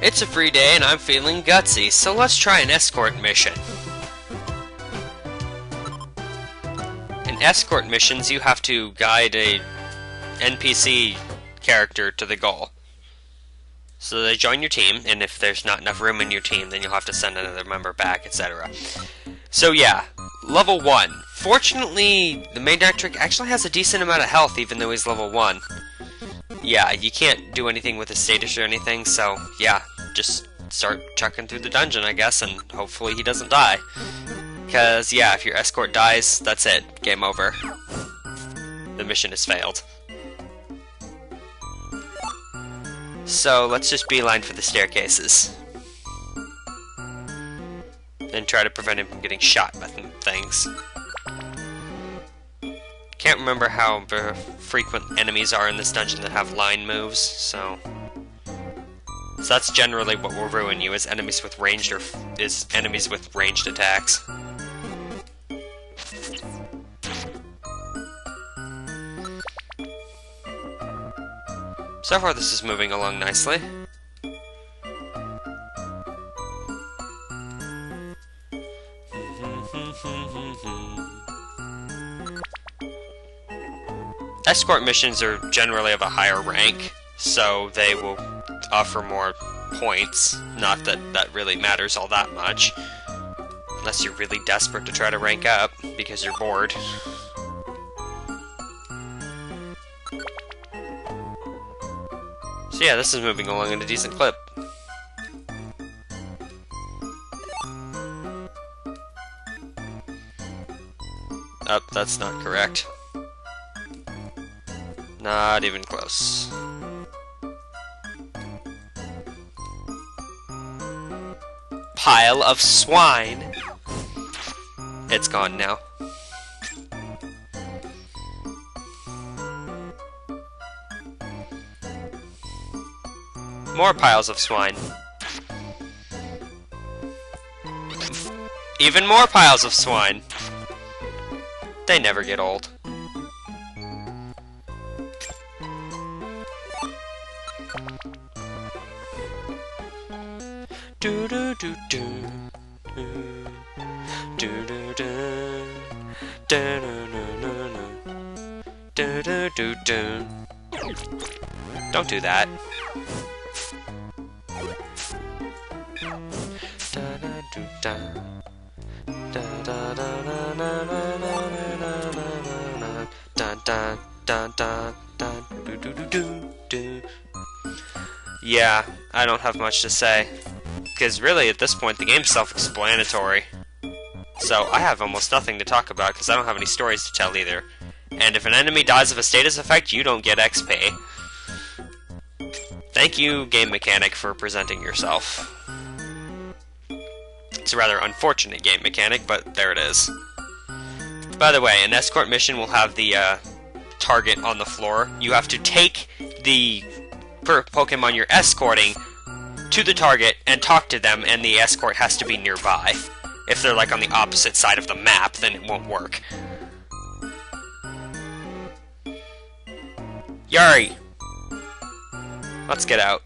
It's a free day and I'm feeling gutsy, so let's try an escort mission. In escort missions, you have to guide a NPC character to the goal. So they join your team, and if there's not enough room in your team, then you'll have to send another member back, etc. So yeah, level 1. Fortunately, the main actor actually has a decent amount of health, even though he's level 1. Yeah, you can't do anything with his status or anything, so yeah, just start chucking through the dungeon, I guess, and hopefully he doesn't die. Because, yeah, if your escort dies, that's it. Game over. The mission has failed. So, let's just beeline for the staircases. And try to prevent him from getting shot by things. Can't remember how frequent enemies are in this dungeon that have line moves, so that's generally what will ruin you, is enemies with ranged attacks. So far this is moving along nicely. Escort missions are generally of a higher rank, so they will offer more points. Not that that really matters all that much. Unless you're really desperate to try to rank up, because you're bored. So yeah, this is moving along at a decent clip. Oh, that's not correct. Not even close. Pile of swine! It's gone now. More piles of swine. Even more piles of swine. They never get old. Do do do do do do do do do do do do. Don't do that. Yeah, I don't have much to say. Because really, at this point, the game's self-explanatory. So, I have almost nothing to talk about, because I don't have any stories to tell either. And if an enemy dies of a status effect, you don't get XP. Thank you, game mechanic, for presenting yourself. It's a rather unfortunate game mechanic, but there it is. By the way, an escort mission will have the target on the floor. You have to take the Pokemon you're escorting to the target and talk to them, and the escort has to be nearby. If they're like on the opposite side of the map, then it won't work. Yari! Let's get out.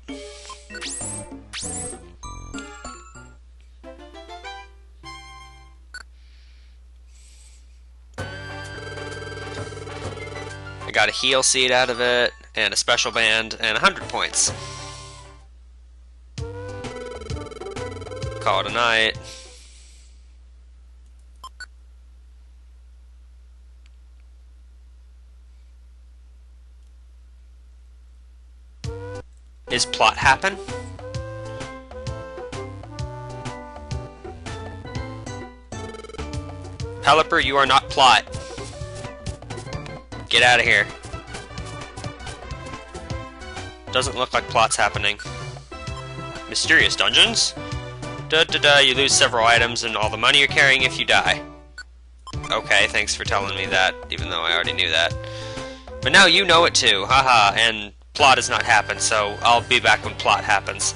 I got a heal seed out of it, and a special band, and 100 points. Call it a night. Is plot happen? Pelipper, you are not plot. Get out of here. Doesn't look like plot's happening. Mysterious dungeons? Da-da-da, you lose several items and all the money you're carrying if you die. Okay, thanks for telling me that, even though I already knew that. But now you know it too, haha, and plot has not happened, so I'll be back when plot happens.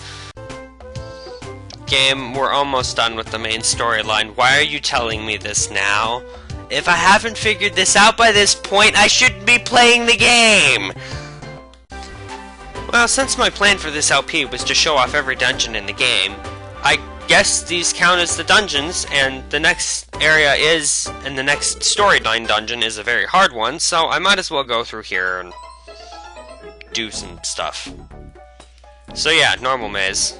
Game, we're almost done with the main storyline. Why are you telling me this now? If I haven't figured this out by this point, I shouldn't be playing the game! Well, since my plan for this LP was to show off every dungeon in the game, I guess these count as the dungeons, and the next area is, and the next storyline dungeon is a very hard one, so I might as well go through here and do some stuff. So yeah, normal maze.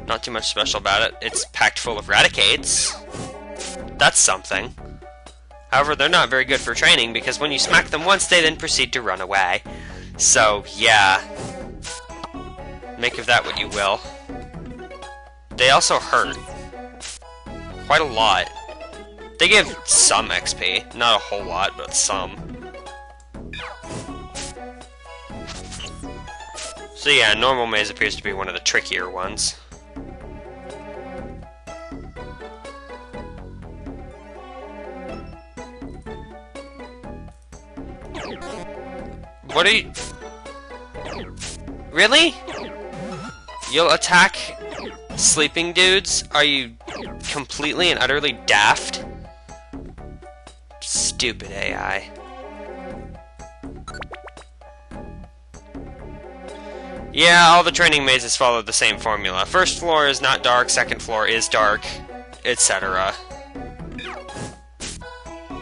Not too much special about it. It's packed full of raticates. That's something. However, they're not very good for training, because when you smack them once, they then proceed to run away. So, yeah. Make of that what you will. They also hurt. Quite a lot. They give some XP. Not a whole lot, but some. So yeah, normal maze appears to be one of the trickier ones. What are you... Really? You'll attack sleeping dudes? Are you completely and utterly daft? Stupid AI. Yeah, all the training mazes follow the same formula. First floor is not dark, second floor is dark, etc.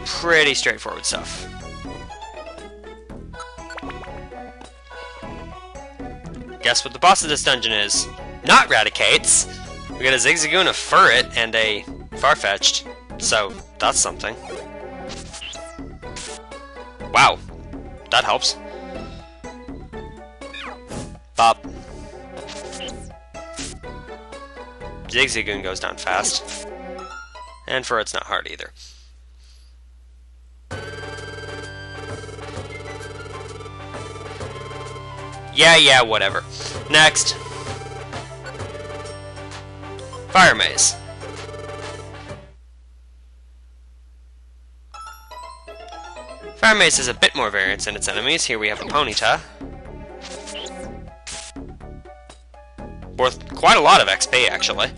Pretty straightforward stuff. Guess what the boss of this dungeon is? Not Raticates! We got a Zigzagoon, a Furret, and a Farfetch'd. So, that's something. Wow. That helps. Bop. Zigzagoon goes down fast. And Furret's not hard either. Yeah, whatever. Next. Fire Maze. Fire Maze has a bit more variance in its enemies. Here we have a Ponyta. Worth quite a lot of XP, actually.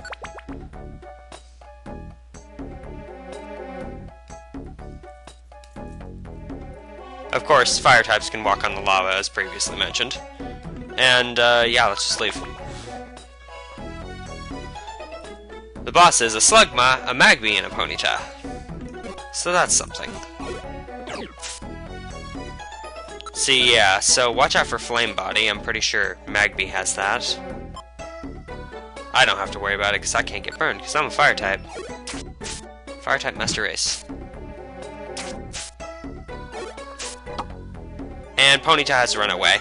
Of course, fire types can walk on the lava, as previously mentioned. And, yeah, let's just leave. The boss is a Slugma, a Magby, and a Ponyta. So that's something. See, yeah, so watch out for Flame Body. I'm pretty sure Magby has that. I don't have to worry about it, because I can't get burned, because I'm a fire type. Fire type Master Race. And Ponyta has to run away.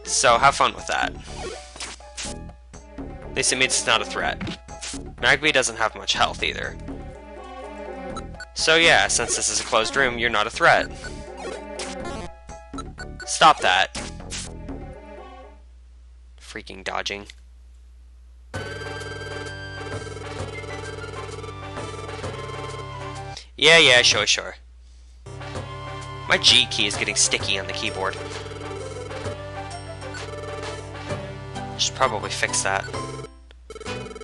So have fun with that. At least it means it's not a threat. Magby doesn't have much health either. So yeah, since this is a closed room, you're not a threat. Stop that. Freaking dodging. Yeah, sure. My G key is getting sticky on the keyboard. Should probably fix that.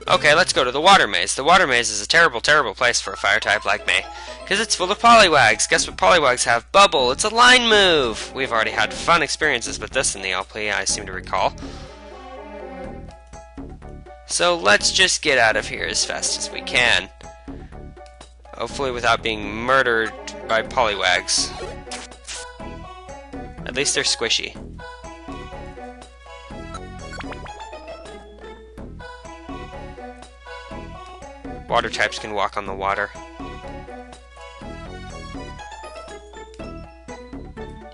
Okay, let's go to the water maze. The water maze is a terrible, terrible place for a fire type like me. Because it's full of Poliwags. Guess what Poliwags have? Bubble! It's a line move! We've already had fun experiences with this in the LP, I seem to recall. So let's just get out of here as fast as we can. Hopefully without being murdered by Poliwags. At least they're squishy. Water types can walk on the water.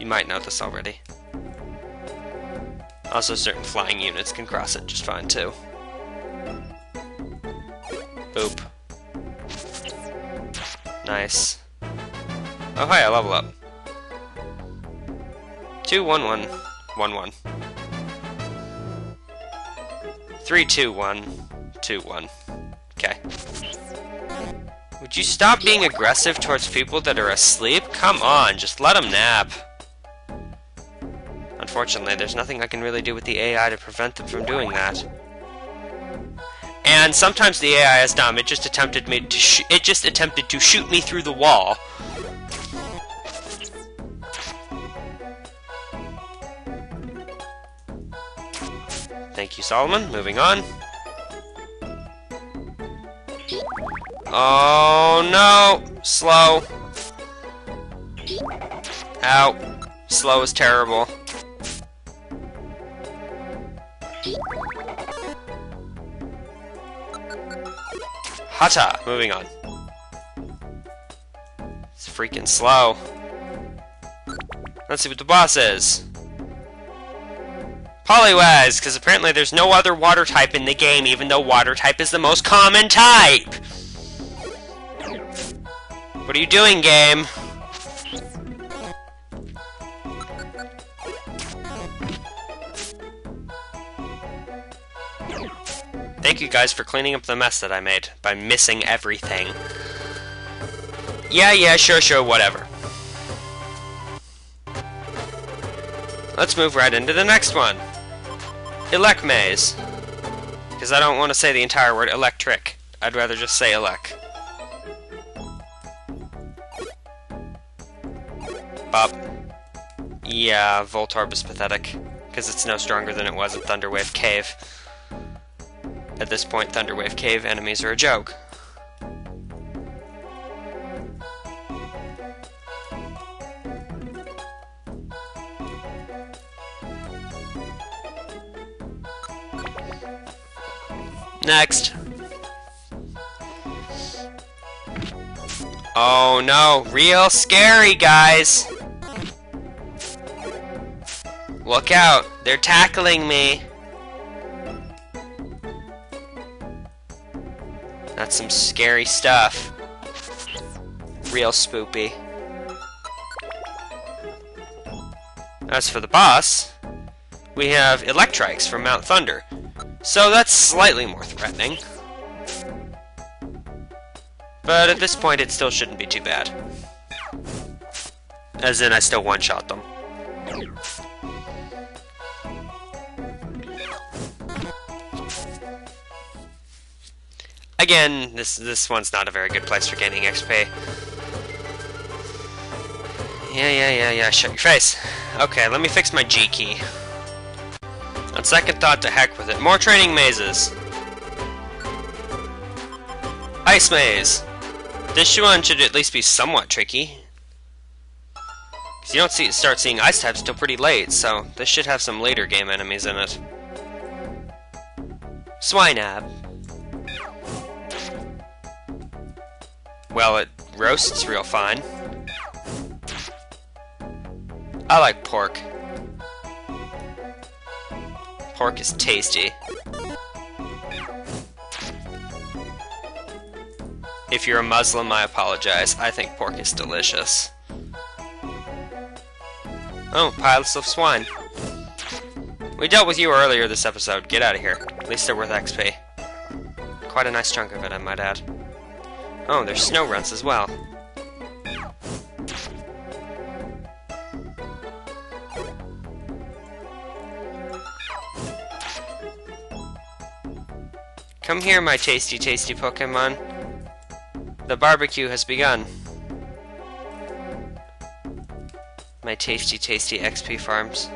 You might know this already. Also, certain flying units can cross it just fine too. Boop. Nice. Oh hi, I level up. 2 1 1 1 1. 3 2 1 2 1. Okay. Would you stop being aggressive towards people that are asleep? Come on, just let them nap. Unfortunately, there's nothing I can really do with the AI to prevent them from doing that. And sometimes the AI is dumb. It just attempted to shoot me through the wall. Thank you, Solomon. Moving on. Oh no! Slow. Ow. Slow is terrible. Hata! Moving on. It's freaking slow. Let's see what the boss is. Poliwaz, because apparently there's no other water type in the game, even though water type is the most common type! What are you doing, game? Thank you guys for cleaning up the mess that I made by missing everything. Yeah, sure, whatever. Let's move right into the next one. Elec Maze. Because I don't want to say the entire word electric. I'd rather just say elec. Bop. Yeah, Voltorb is pathetic. Because it's no stronger than it was in Thunderwave Cave. At this point, Thunderwave Cave enemies are a joke. Next. Oh no, real scary, guys. Look out, they're tackling me. That's some scary stuff. Real spoopy. As for the boss, we have Electrikes from Mount Thunder. So that's slightly more threatening. But at this point, it still shouldn't be too bad. As in, I still one-shot them. Again, this one's not a very good place for gaining XP. Yeah, shut your face. Okay, let me fix my G key. On second thought, to heck with it. More training mazes. Ice Maze. This one should at least be somewhat tricky. Because you don't start seeing ice types till pretty late, so this should have some later game enemies in it. Swinab. Well, it roasts real fine. I like pork. Pork is tasty. If you're a Muslim, I apologize. I think pork is delicious. Oh, piles of swine. We dealt with you earlier this episode. Get out of here. At least they're worth XP. Quite a nice chunk of it, I might add. Oh, there's snow runs as well. Come here, my tasty, tasty Pokemon. The barbecue has begun. My tasty, tasty XP farms.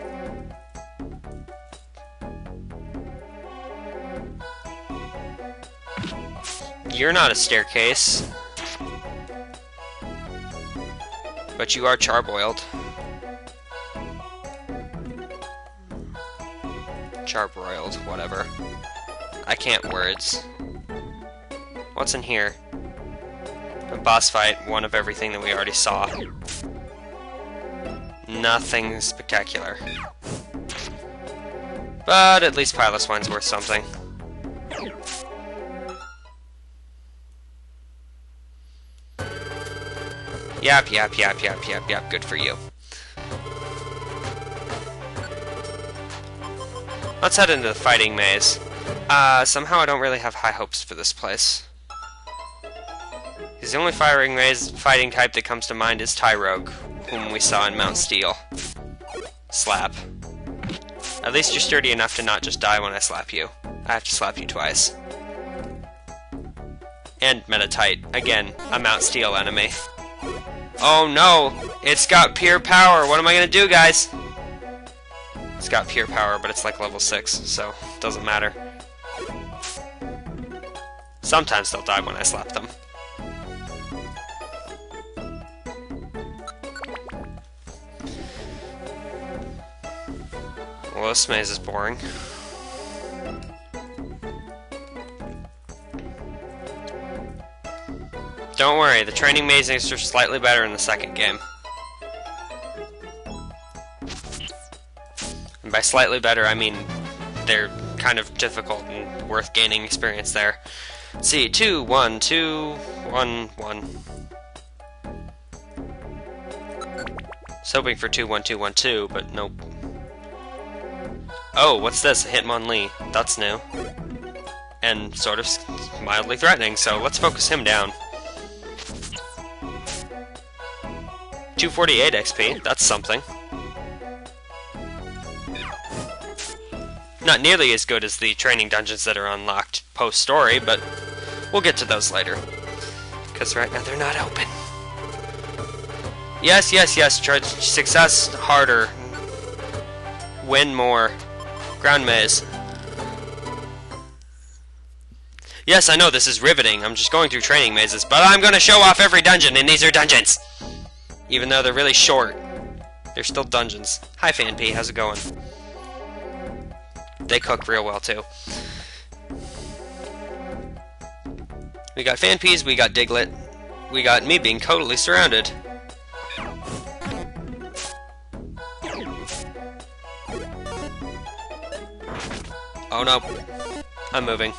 You're not a staircase. But you are charboiled. Charbroiled, whatever. I can't words. What's in here? A boss fight, one of everything that we already saw. Nothing spectacular. But at least Piloswine's worth something. Yap, good for you. Let's head into the fighting maze. Somehow I don't really have high hopes for this place. Because the only fighting type that comes to mind is Tyrogue, whom we saw in Mount Steel. Slap. At least you're sturdy enough to not just die when I slap you. I have to slap you twice. And Metatite, again, a Mount Steel enemy. Oh no! It's got pure power! What am I gonna do, guys? It's got pure power, but it's like level 6, so doesn't matter. Sometimes they'll die when I slap them. Well, this maze is boring. Don't worry, the training mazes are slightly better in the second game. And by slightly better, I mean they're kind of difficult and worth gaining experience there. Let's see, 2, 1, 2, 1, 1. I was hoping for 2, 1, 2, 1, 2, but nope. Oh, what's this? A Hitmonlee. That's new. And sort of mildly threatening, so let's focus him down. 248 XP, that's something. Not nearly as good as the training dungeons that are unlocked post-story, but we'll get to those later. Because right now they're not open. Yes, yes, yes, try success harder. Win more. Ground maze. Yes, I know this is riveting. I'm just going through training mazes, but I'm going to show off every dungeon, and these are dungeons! Even though they're really short, they're still dungeons. Hi, Fan P, how's it going? They cook real well, too. We got Fan Ps, we got Diglett, we got me being totally surrounded. Oh no, I'm moving.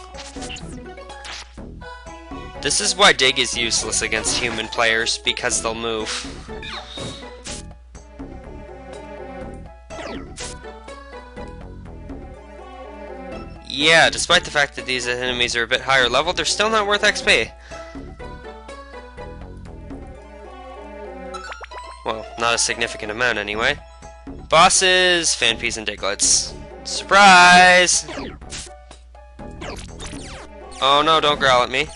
This is why Dig is useless against human players, because they'll move. Yeah, despite the fact that these enemies are a bit higher level, they're still not worth XP. Well, not a significant amount anyway. Bosses, Fan Ps, and Diglets. Surprise! Oh no, don't growl at me.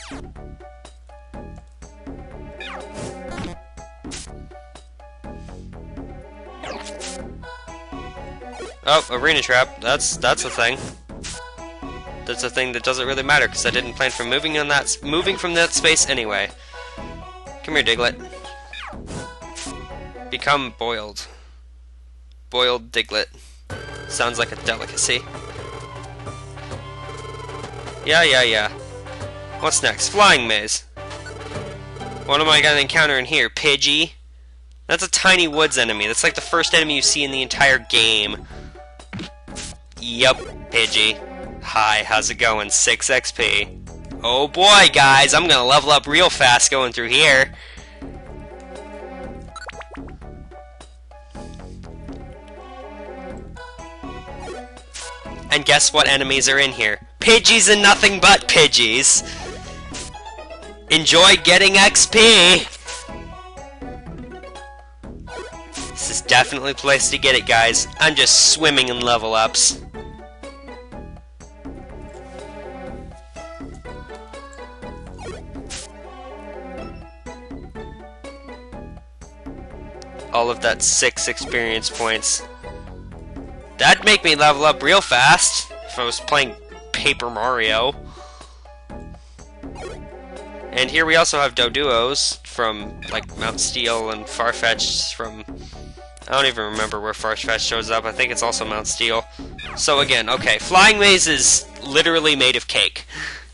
Oh, arena trap. That's a thing. That's a thing that doesn't really matter because I didn't plan for moving from that space anyway. Come here, Diglett. Become boiled. Boiled Diglett. Sounds like a delicacy. Yeah. What's next? Flying maze. What am I gonna encounter in here? Pidgey? That's a tiny woods enemy. That's like the first enemy you see in the entire game. Yup, Pidgey. Hi, how's it going? 6 XP. Oh boy, guys, I'm gonna level up real fast going through here. And guess what enemies are in here? Pidgeys and nothing but Pidgeys. Enjoy getting XP! This is definitely the place to get it, guys. I'm just swimming in level ups. All of that 6 experience points. That'd make me level up real fast if I was playing Paper Mario. And here we also have Doduos from like Mount Steel and Farfetch'd from... I don't even remember where Farfetch'd shows up. I think it's also Mount Steel. So again, okay, Flying Maze is literally made of cake.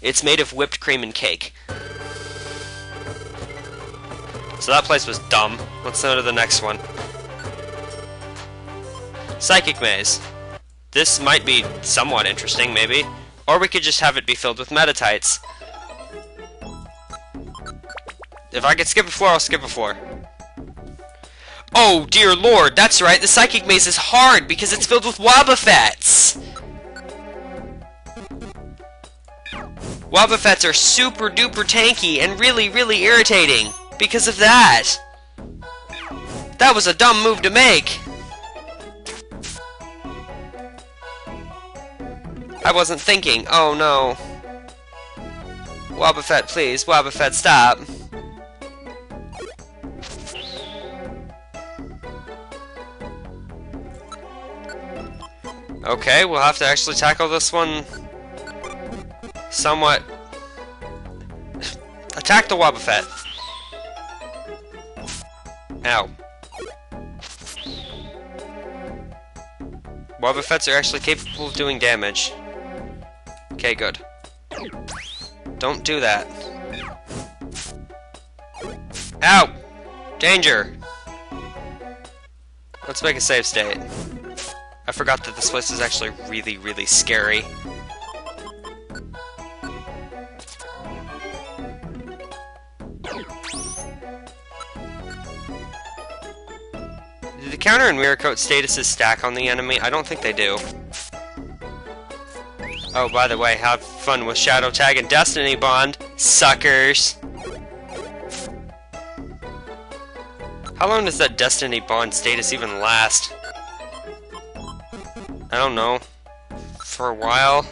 It's made of whipped cream and cake. So that place was dumb. Let's go to the next one. Psychic Maze. This might be somewhat interesting, maybe. Or we could just have it be filled with Metatites. If I could skip a floor, I'll skip a floor. Oh, dear lord, that's right, the Psychic Maze is hard because it's filled with Wobbuffets! Wobbuffets are super duper tanky and really, really irritating because of that. That was a dumb move to make. I wasn't thinking. Oh no. Wobbuffet, please. Wobbuffet, stop. Okay, we'll have to actually tackle this one somewhat. Attack the Wobbuffet. Ow. Wobbuffets are actually capable of doing damage. Okay, good. Don't do that. Ow! Danger! Let's make a save state. I forgot that this place is actually really, really scary. Do the counter and mirror coat statuses stack on the enemy? I don't think they do. Oh, by the way, have fun with Shadow Tag and Destiny Bond, suckers! How long does that Destiny Bond status even last? I don't know. For a while?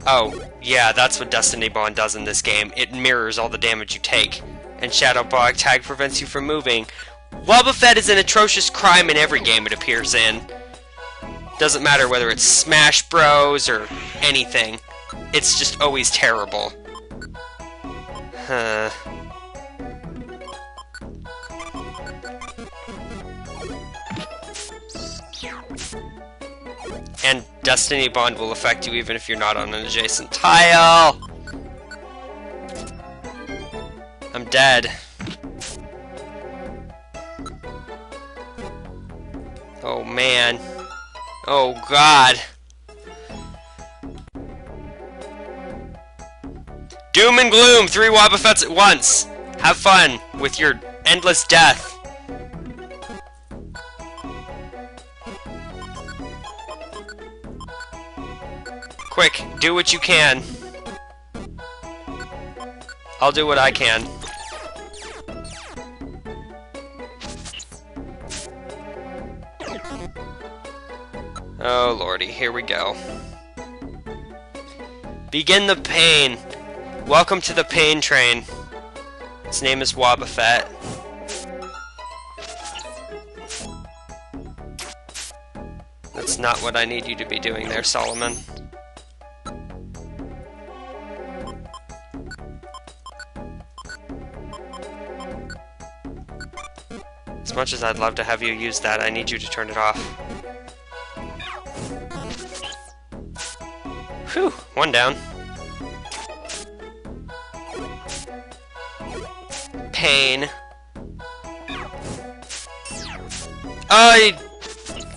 Oh, yeah, that's what Destiny Bond does in this game. It mirrors all the damage you take. And Shadow Tag prevents you from moving. Wobbuffet is an atrocious crime in every game it appears in. Doesn't matter whether it's Smash Bros. Or anything. It's just always terrible. Huh. And Destiny Bond will affect you even if you're not on an adjacent tile! I'm dead. Oh man. Oh god. Doom and gloom! 3 Wobbuffets at once! Have fun with your endless death. Quick, do what you can. I'll do what I can. Oh lordy, here we go. Begin the pain. Welcome to the pain train. Its name is Wobbuffet. That's not what I need you to be doing there, Solomon. As much as I'd love to have you use that, I need you to turn it off. Whew, 1 down. Pain.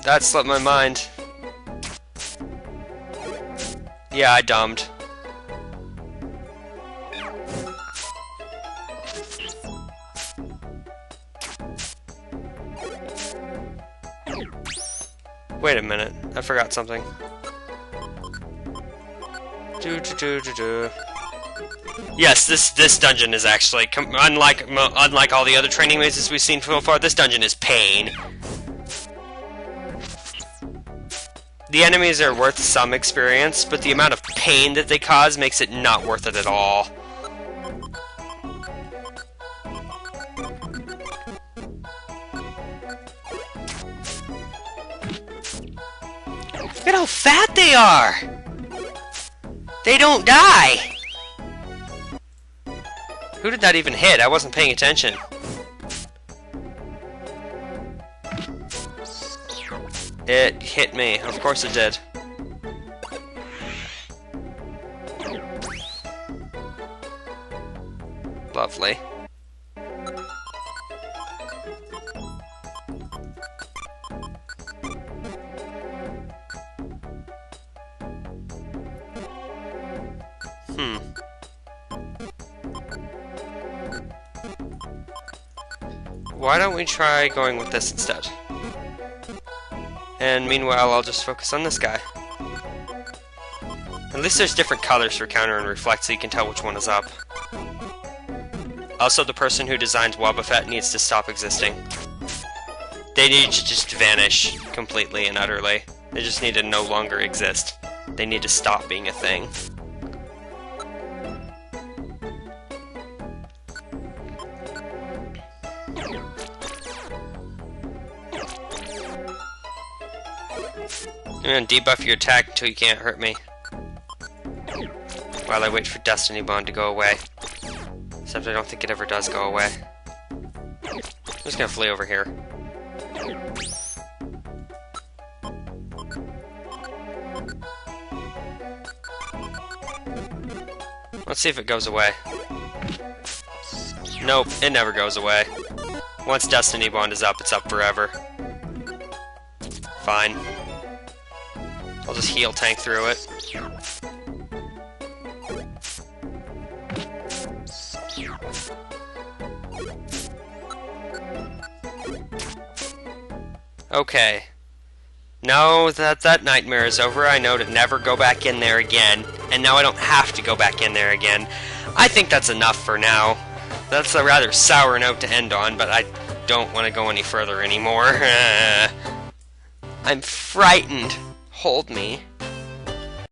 That slipped my mind. Yeah, I dumbed. Wait a minute, I forgot something. Yes, this dungeon is actually, unlike all the other training mazes we've seen so far, this dungeon is pain. The enemies are worth some experience, but the amount of pain that they cause makes it not worth it at all. Look at how fat they are! They don't die! Who did that even hit? I wasn't paying attention. It hit me. Of course it did. Lovely. Why don't we try going with this instead? And meanwhile, I'll just focus on this guy. At least there's different colors for counter and reflect, so you can tell which one is up. Also, the person who designs Wobbuffet needs to stop existing. They need to just vanish completely and utterly. They just need to no longer exist. They need to stop being a thing. I'm gonna debuff your attack until you can't hurt me. While I wait for Destiny Bond to go away. Except I don't think it ever does go away. I'm just gonna flee over here. Let's see if it goes away. Nope, it never goes away. Once Destiny Bond is up, it's up forever. Fine. I'll just heal tank through it. Okay. Now that that nightmare is over, I know to never go back in there again. And now I don't have to go back in there again. I think that's enough for now. That's a rather sour note to end on, but I don't want to go any further anymore. I'm frightened. Hold me.